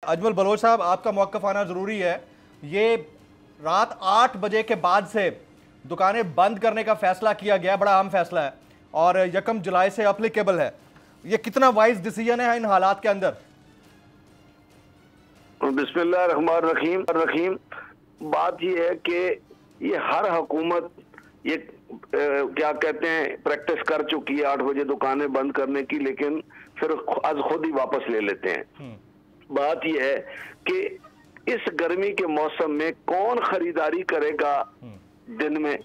Ajmal Bloch साहब, आपका मौक़िफ़ आना ज़रूरी है। ये रात 8 बजे के बाद से दुकानें बंद करने का फैसला किया गया, बड़ा अहम फैसला है और 1 जुलाई से अप्लीकेबल है। ये कितना वाइज डिसीजन है इन हालात के अंदर? बिस्मिल्लाहिर्रहमानिर्रहीम। बात ये है कि ये हर हुकूमत ये क्या कहते हैं प्रैक्टिस कर चुकी है 8 बजे दुकानें बंद करने की, लेकिन फिर आज खुद ही वापस ले लेते हैं। बात यह है कि इस गर्मी के मौसम में कौन खरीदारी करेगा दिन में?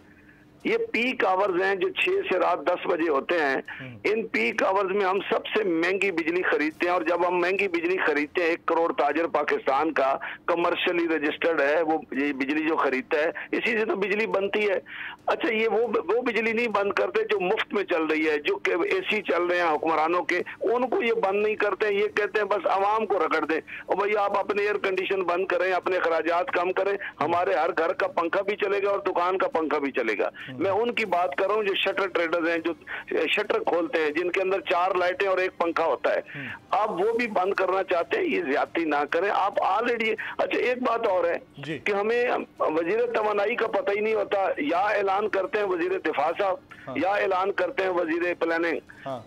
ये पीक आवर्स हैं जो 6 से रात 10 बजे होते हैं। इन पीक आवर्स में हम सबसे महंगी बिजली खरीदते हैं और जब हम महंगी बिजली खरीदते हैं, 1 करोड़ ताजर पाकिस्तान का कमर्शियली रजिस्टर्ड है, वो ये बिजली जो खरीदता है, इसी से तो बिजली बनती है। अच्छा, ये वो बिजली नहीं बंद करते जो मुफ्त में चल रही है, जो AC चल रहे हैं हुक्मरानों के, उनको ये बंद नहीं करते। ये कहते हैं बस आवाम को रगड़ दें और भैया आप अपने एयर कंडीशन बंद करें, अपने खराजात कम करें, हमारे हर घर का पंखा भी चलेगा और दुकान का पंखा भी चलेगा। मैं उनकी बात कर रहा हूँ जो शटर ट्रेडर्स हैं, जो शटर खोलते हैं, जिनके अंदर 4 लाइटें और 1 पंखा होता है। आप वो भी बंद करना चाहते हैं, ये ज्यादती ना करें आप ऑलरेडी। अच्छा, एक बात और है कि हमें वजीर तवानाई का पता ही नहीं होता। या ऐलान करते हैं वजीर दिफा साहब, या ऐलान करते हैं वजीर प्लानिंग।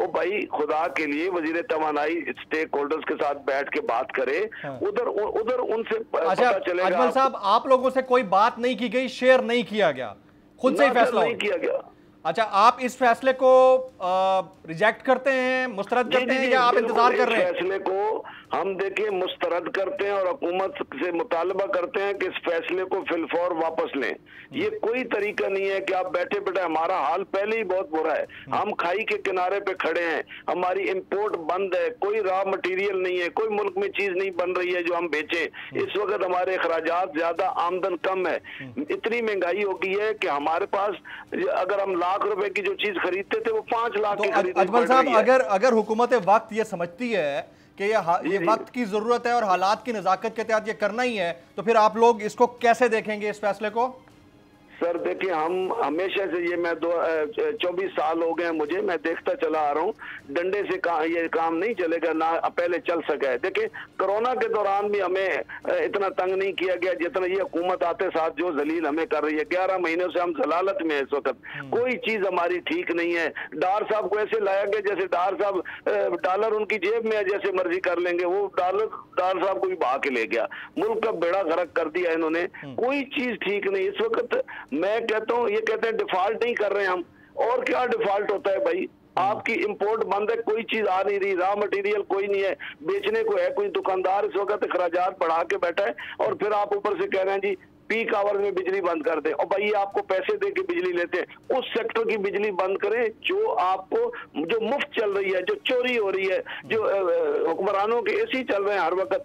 वो भाई खुदा के लिए वजीर तवानाई स्टेक होल्डर्स के साथ बैठ के बात करे, उधर उनसे पता चलेगा। अजमल साहब, आप लोगों से कोई बात नहीं की गई, शेयर नहीं किया गया, खुद से ही फैसला नहीं किया गया? अच्छा, आप इस फैसले को रिजेक्ट करते हैं, मुस्तरद करते हैं या आप इंतजार कर रहे हैं? फैसले को हम देखिए मुस्तरद करते हैं और हुकूमत से मुतालबा करते हैं कि इस फैसले को फिलफौर वापस लें। ये कोई तरीका नहीं है कि आप बैठे बैठे, हमारा हाल पहले ही बहुत बुरा है, हम खाई के किनारे पे खड़े हैं, हमारी इंपोर्ट बंद है, कोई रॉ मटेरियल नहीं है, कोई मुल्क में चीज नहीं बन रही है जो हम बेचें। इस वक्त हमारे अखराजात ज्यादा, आमदन कम है, इतनी महंगाई हो गई है कि हमारे पास अगर हम लाख रुपए की जो चीज खरीदते थे वो 5 लाख की खरीदनी। अजमल साहब, अगर हुकूमत वक्त ये समझती है कि ये वक्त की जरूरत है और हालात की नजाकत के तहत ये करना ही है, तो फिर आप लोग इसको कैसे देखेंगे, इस फैसले को? सर देखिए, हम हमेशा से ये, मैं 24 साल हो गए मुझे, मैं देखता चला आ रहा हूँ, डंडे से ये काम नहीं चलेगा, ना पहले चल सका है। देखिए, कोरोना के दौरान भी हमें इतना तंग नहीं किया गया जितना ये हुकूमत आते साथ जो जलील हमें कर रही है। 11 महीनों से हम जलालत में है इस वक्त, कोई चीज हमारी ठीक नहीं है। डार साहब को ऐसे लाया गया जैसे डार साहब डॉलर उनकी जेब में है, जैसे मर्जी कर लेंगे। वो डार साहब को भी बहा के ले गया, मुल्क का बेड़ा गर्क कर दिया इन्होंने। कोई चीज ठीक नहीं इस वक्त। मैं कहता हूँ, ये कहते हैं डिफॉल्ट नहीं कर रहे हैं हम, और क्या डिफॉल्ट होता है भाई? आपकी इंपोर्ट बंद है, कोई चीज आ नहीं रही, रॉ मटेरियल कोई नहीं है, बेचने को है कोई दुकानदार इस वक्त अखराजात बढ़ा के बैठा है, और फिर आप ऊपर से कह रहे हैं जी पीक आवर में बिजली बंद कर दे। और भाई आपको पैसे दे के बिजली लेते हैं, उस सेक्टर की बिजली बंद करें जो आपको, जो मुफ्त चल रही है, जो चोरी हो रही है, जो हुक्मरानों के AC चल रहे हैं हर वक्त।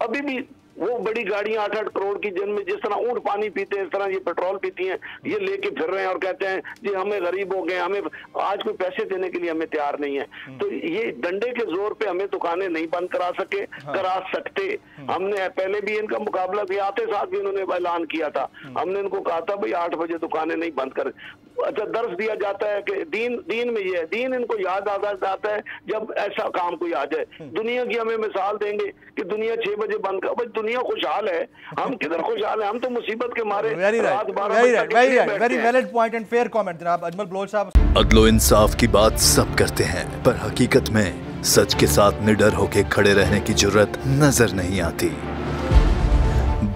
अभी भी वो बड़ी गाड़ियां 8-8 करोड़ की, जिनमें जिस तरह ऊंट पानी पीते हैं इस तरह ये पेट्रोल पीती हैं, ये लेके फिर रहे हैं और कहते हैं जी हमें गरीब हो गए, हमें आज कोई पैसे देने के लिए हमें तैयार नहीं है। तो ये डंडे के जोर पे हमें दुकानें नहीं बंद करा सकते। हमने पहले भी इनका मुकाबला भी आते साथ भी इन्होंने ऐलान किया था, हमने इनको कहा था भाई 8 बजे दुकानें नहीं बंद कर। अच्छा, दर्ज दिया जाता है कि दीन में ये है, दीन इनको याद आता है जब ऐसा काम कोई आ जाए। दुनिया की हमें मिसाल देंगे कि दुनिया 6 बजे बंद कर, भाई दुनिया खुशहाल है, हम किधर खुशहाल है? हम तो मुसीबत के मारे रात 12 बजे। Very valid point and fair comment जनाब अजमल बलोच साहब। अदलो इंसाफ की बात सब करते हैं, पर हकीकत में सच के साथ निडर होके खड़े रहने की जुर्रत नजर नहीं आती।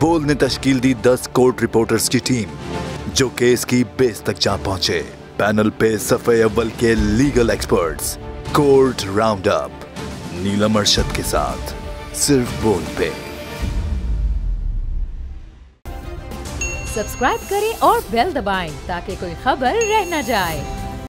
बोल ने तश्कील दी 10 कोर्ट रिपोर्टर्स की टीम, जो केस की बेस तक जा पहुंचे। पैनल पे सफ़े अव्वल के legal experts, court round up, Neelam Arshad के साथ सिर्फ बोल पे। सब्सक्राइब करें और बेल दबाएं ताकि कोई खबर रह न जाए।